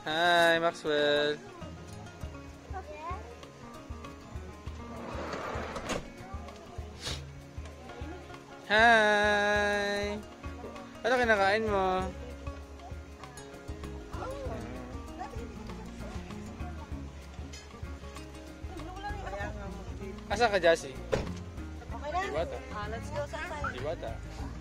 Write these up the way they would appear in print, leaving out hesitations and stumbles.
Hi, Maxwell. Hi. Ano kinakain mo? Asa ka, Jassy? Okay na? Diwata. Let's go sa akin. Diwata.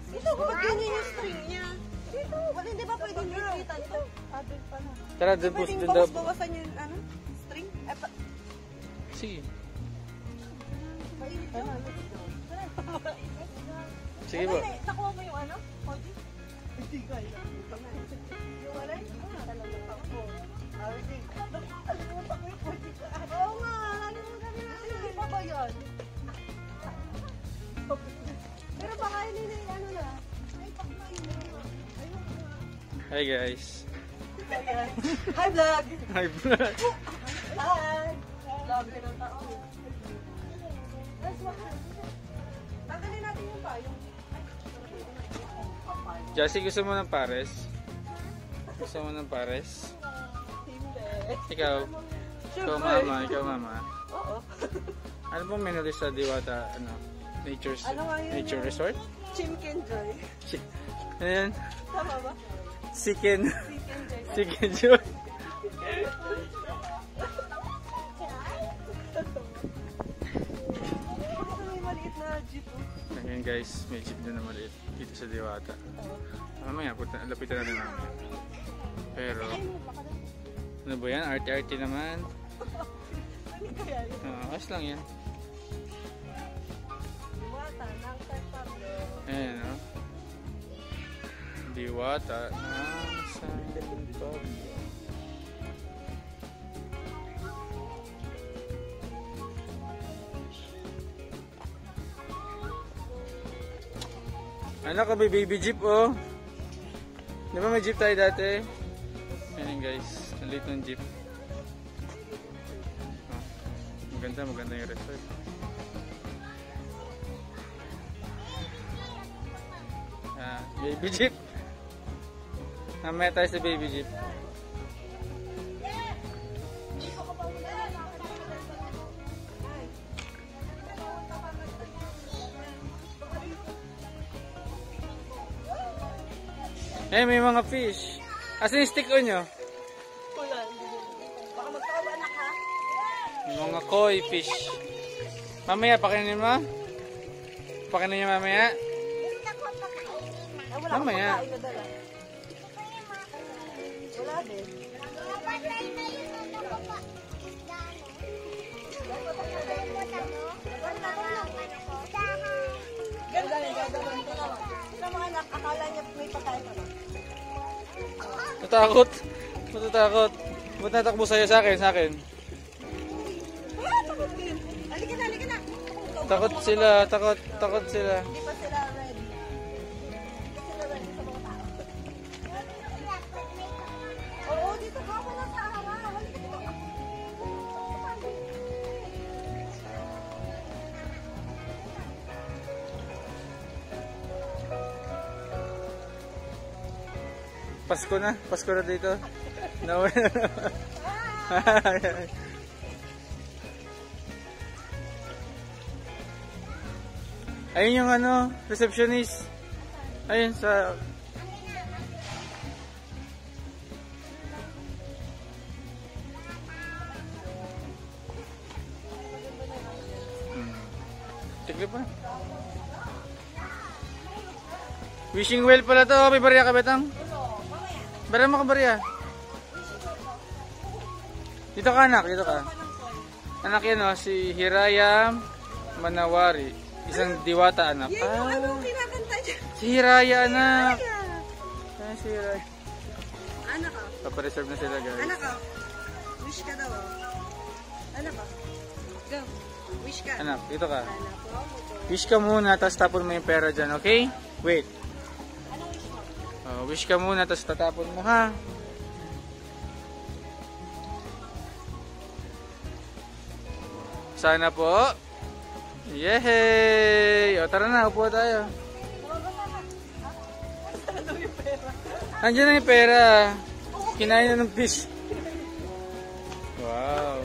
Ito, ba't ganyan yung string niya? Dito. Wala, hindi ba pwedeng litritan to? Doon pa na. Tara, doon po. Pwedeng bawas-bawasan yung string? Sige. Mainit yun. Sige po. Nakuha mo yung Koji? Hindi kaya. Yung alay? Talagang ako. Alimutan ko yung Koji ko. Oo nga, alimutan ko na. Hindi pa ba yun? Pero baka yun na na. Ay, pakain na. Hi guys. Hi vlog! Hi vlog. Hi! Vlogger ng tao. Tanggalin natin yung payong. Jassy, gusto mo ng pares? Gusto mo ng pares? Hindi. Ikaw? Ikaw mama, ikaw mama. Oo. Ano pong menu sa Diwata, Nature Resort? Chimken Joy. Ano yan? Tama ba? Chicken. Chicken Joy. Chicken Joy. May maliit na jeep. Ayan guys, may jeep na maliit dito sa Diwata. Mamaya, lapitan natin namin. Pero, ano ba yan? Arte-arte naman. Ayos lang yan. Diwata ng San Pablo. Ayan o. Diwata ng San Pablo. Anak ka, baby jeep oh. Di ba may jeep tayo dati? Ayan guys, nalit ng jeep. Maganda yung resort. Baby jeep. Mamaya tayo sa baby jeep. Eh, may mga fish. Asan yung stick on nyo? Baka magkawa anak ha? May mga koi fish. Mamaya, pakinin mo? Pakinin nyo mamaya? Wala Mamaya. Wala din. Sa mga anak, akala niya may pagkain pa ba? Natakot. Matatakot. Ba't natakbo sa'yo? Sa akin. Takot din. Halika na. Takot sila. Takot sila. Hindi pa sila ready. Hindi sila ready sa mga tao. Oo, dito ka. Wala sa araw. Halika dito. Pasko na dito. Nawala na. Ayun yung receptionist. Ayun sa... Tignan pa. Wishing well pala to. May barya ka, Betang? Barya mo ka, barya. Dito ka, anak. Dito ka. Anak yan, si Hiraya Manawari. Isang Diwata, anak. Yan yung anong kinakanta niya. Si Hiraya, anak. Ayan si Hiraya. Anak ka. Papareserve na sila, guys. Anak ka. Wish ka daw. Anak ka. Go. Wish ka. Anak, dito ka. Anak ko. Wish ka muna, tapos tapon mo yung pera dyan, okay? Wait. Anong wish mo? Wish ka muna, tapos tatapon mo, ha? Sana po. Yehey! O, tara na, upo tayo. Andiyan na yung pera. Kinain na ng fish. Wow.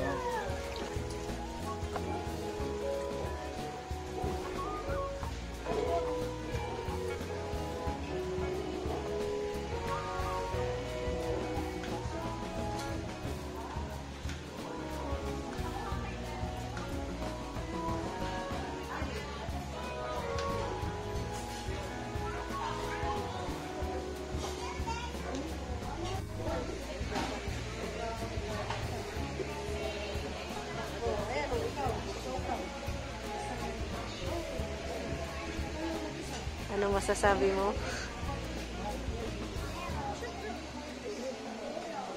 Anong masasabi mo?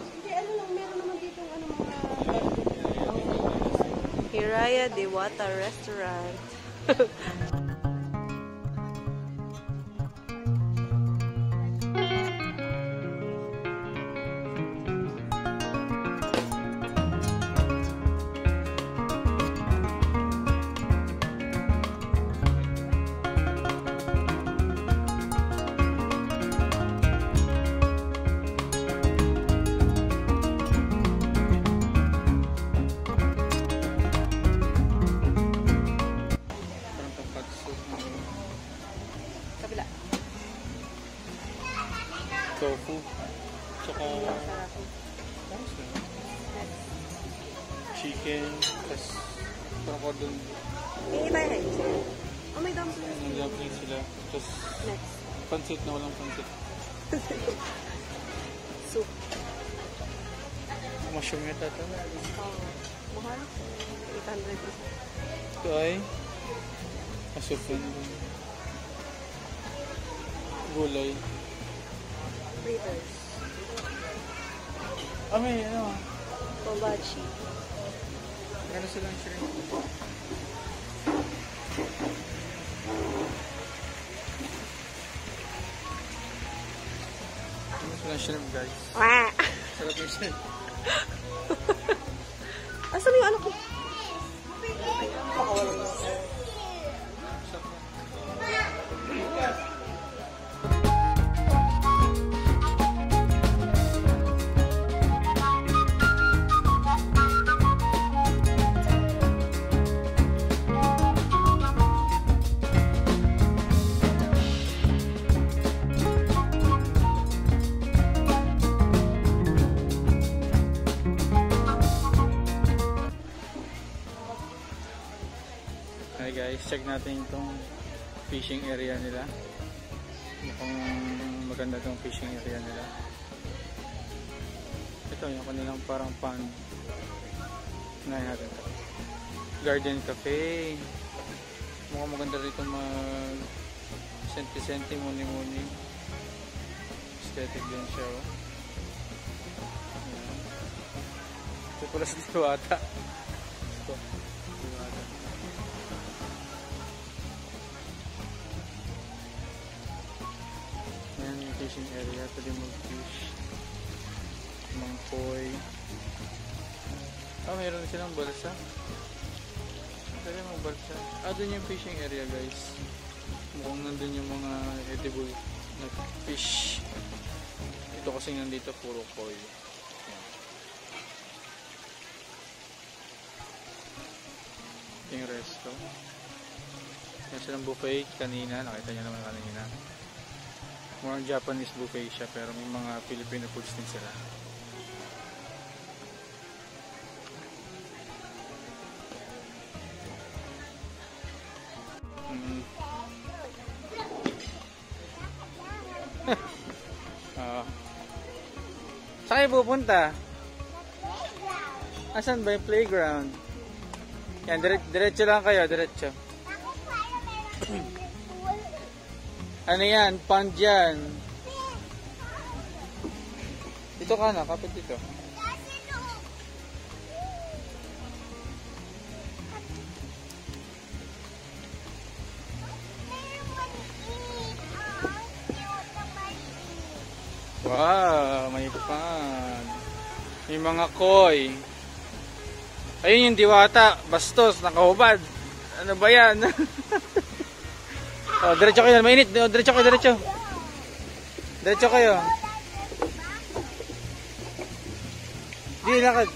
Hindi, ano lang, meron naman dito mga Hiraya Diwata Restaurant. Parang tonkatsu. Kabila. Tofu. Tsaka Sarap. chicken. Tapos parang cordon. Hindi tayo head. Oh, may dumplings. Ang dumpling sila. Tapos Next. pansit na walang pansit. Soup. Mushroom yata ito. Mahal. 800. Ito ay asupin. Gulay. Fritters. May ano. Kobachi. Ano silang shrimp? Ano silang shrimp, guys? Wah! Sarap yung shrimp. Asan yung ano ko? Baka walang Hi guys, check natin itong fishing area nila. Mukhang maganda itong fishing area nila. Ito yung kanilang parang pond. Unahin natin ito. Garden Cafe. Mukhang maganda rito mag senti-senti, muni-muni. Aesthetic din siya. Oh. Ayan. Ito pala sa Diwata. Ito. Diwata. Ayan yung fishing area. Pwede mag-fish. Mangkoy. Mayroon silang balsa. Pwede mag-balsa. Doon yung fishing area, guys. Mukhang nandun yung mga edible na fish. Ito kasi nandito puro koi. Ito yung resto. Yan silang buffet kanina. Nakita nyo naman kanina. More Japanese buffet siya pero may mga Filipino foods din sila. Saan kayo pupunta? Asan ba yung playground? Yan, diretso lang kayo, diretso. Ano yan? Pond yan. Dito ka na, kapit dito. Wow, may pond. May mga koi. Ayun yung Diwata, bastos, nakahubad. Ano ba yan? Oh, diretso kayo, mainit. Diretso kayo, diretso. Diretso kayo. Di lakad.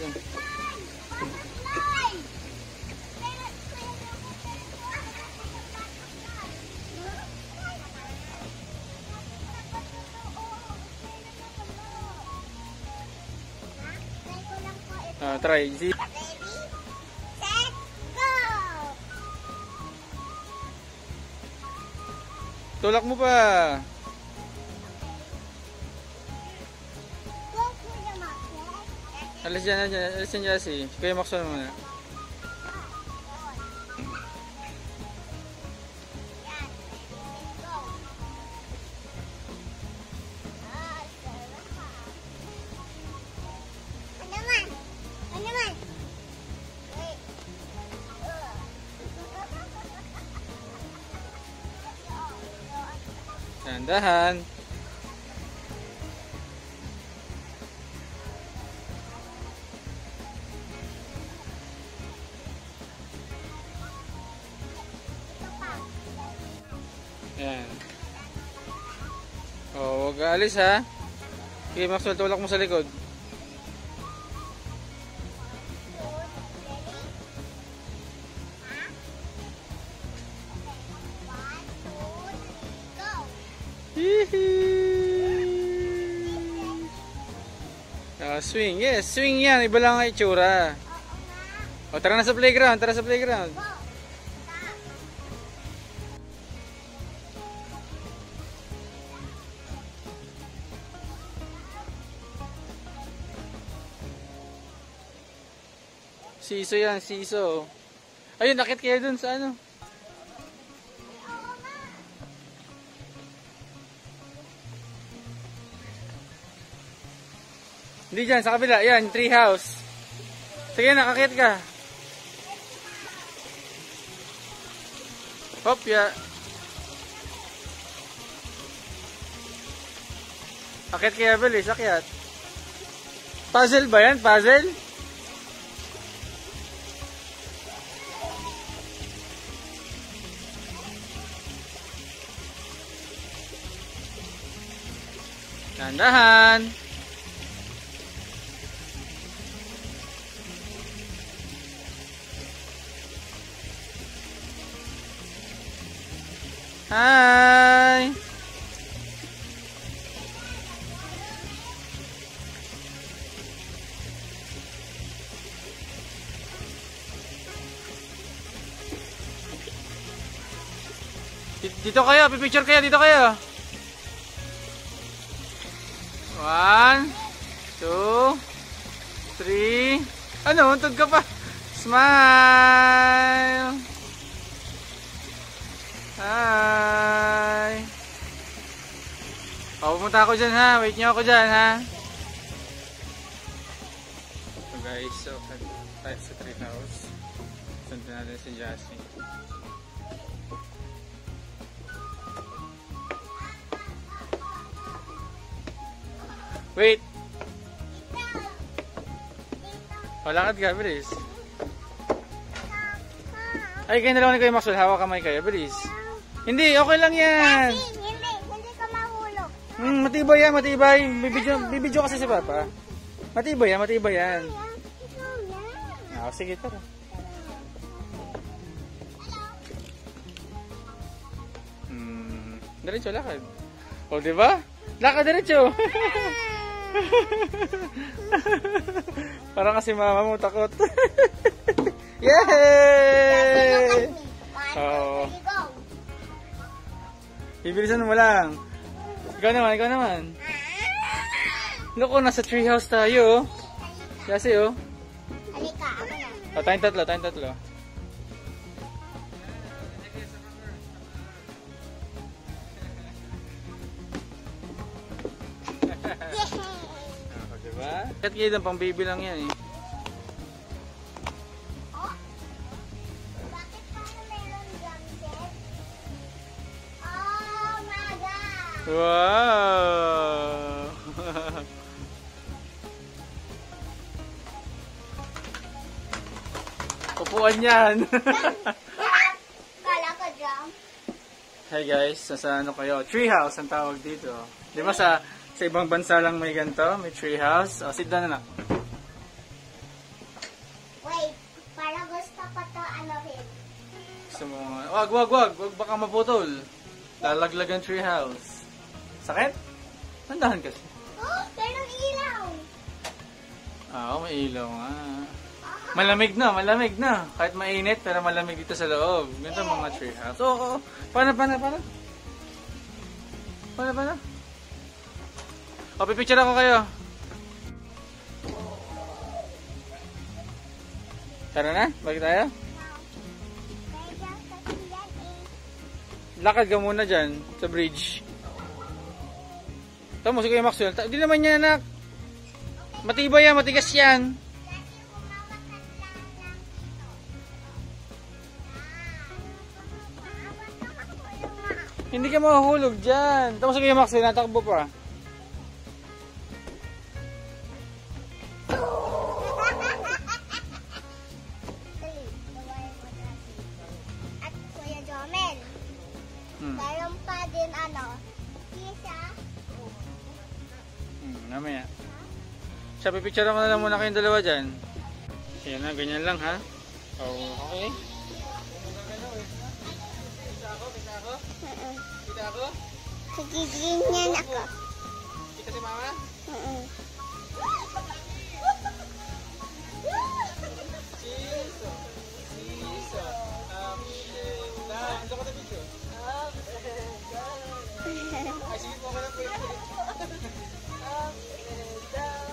Try. See? Ready, set, go! Tulak mo pa. Go for the market. Alis dyan, alis dyan, Jassy. Kuya Maxwell muna. Dahan. Yan. Oh, huwag aalis ha. Okay, Maxwell, tulak mo sa likod. Swing. Yes, swing yan. Iba lang ang itsura. O, tara na sa playground. Tara sa playground. Siso yan, siso. Ayun, nakit kayo dun sa ano. Hindi dyan, sa kabila. Yan, tree house. Sige, nakakit ka. Hop, ya. Akit kaya bilis, akyat. Puzzle ba yan? Puzzle? Dahan-dahan. Hi! Dito kayo, pipicture kayo, dito kayo. 1, 2, 3. Ano, untog ka pa. Smile! Hi! Pupunta ako dyan ha. Wait nyo ako dyan ha. So guys, so tayo sa tree house. Sundan natin si Jassy. Wait! Lakad ka, bilis. Ay, kayo dalawa ni Kuya Maxwell. Hawak kamay kayo, bilis. Hindi, okay lang yan. Hindi ka mahulog. Matibay yan, matibay. Bibidyo kasi si Papa. Matibay yan, matibay yan. Sige, tara. Diretso, lakad. O, diba? Lakad, diretso. Parang kasi mama mo takot. Yay! Oh. Bibilisan mo lang. Ikaw naman. Look, nasa treehouse tayo. Kasi Halika, ako na. O, tayong tatlo. Diba? Kahit kayo lang, pang baby lang yan eh. Bakit paano meron blanket? Oh my God! Wow! Upuan yan! Kala ko drum. Hey guys, nasa ano kayo? Treehouse ang tawag dito. Di ba sa ibang bansa lang may ganito? May treehouse? O, sit down na. Wait, para gusto ko to anuhin. Gusto mo, wag baka maputol. Lalaglag ang treehouse. Sakit? Tandahan kasi. Oh, merong ilaw! Oo, may ilaw nga. Malamig na. Kahit mainit, pero malamig dito sa loob. Ganito mga treehouse. Oo. Paano? O, pipicture ako kayo. Tara na? Balik tayo? Lakad ka muna dyan sa bridge. Tama mo si Kuya Maxwell. Hindi naman yan, anak. Matibay yan, matigas yan. Hindi ka mahulog dyan. Tama si Kuya Maxwell, natakbo pa. At Kuya Jomel. Mayroon pa din pizza. Namaya. Siya, pipicture mo na lang muna kayong dalawa dyan. Ayan na, ganyan lang ha. Oh, okay. Kita ako? Kikigingin ako. Kita si mama? Siso. Up and down. Ito ka na video. Up and down. Ay, sige po ka na po yung up and down.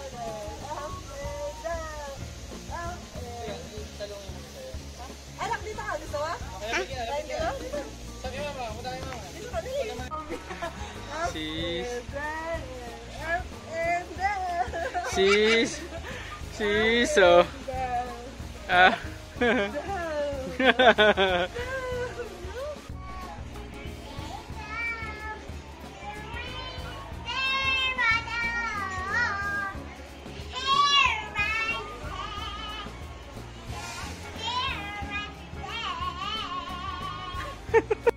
Talungin mo sa'yo. Anak, dito ka. Gusto mo? Sabi mama, punta kayo mama. Dito ka, dali. Sis. Up and down. Siso. Ah. Here, right there.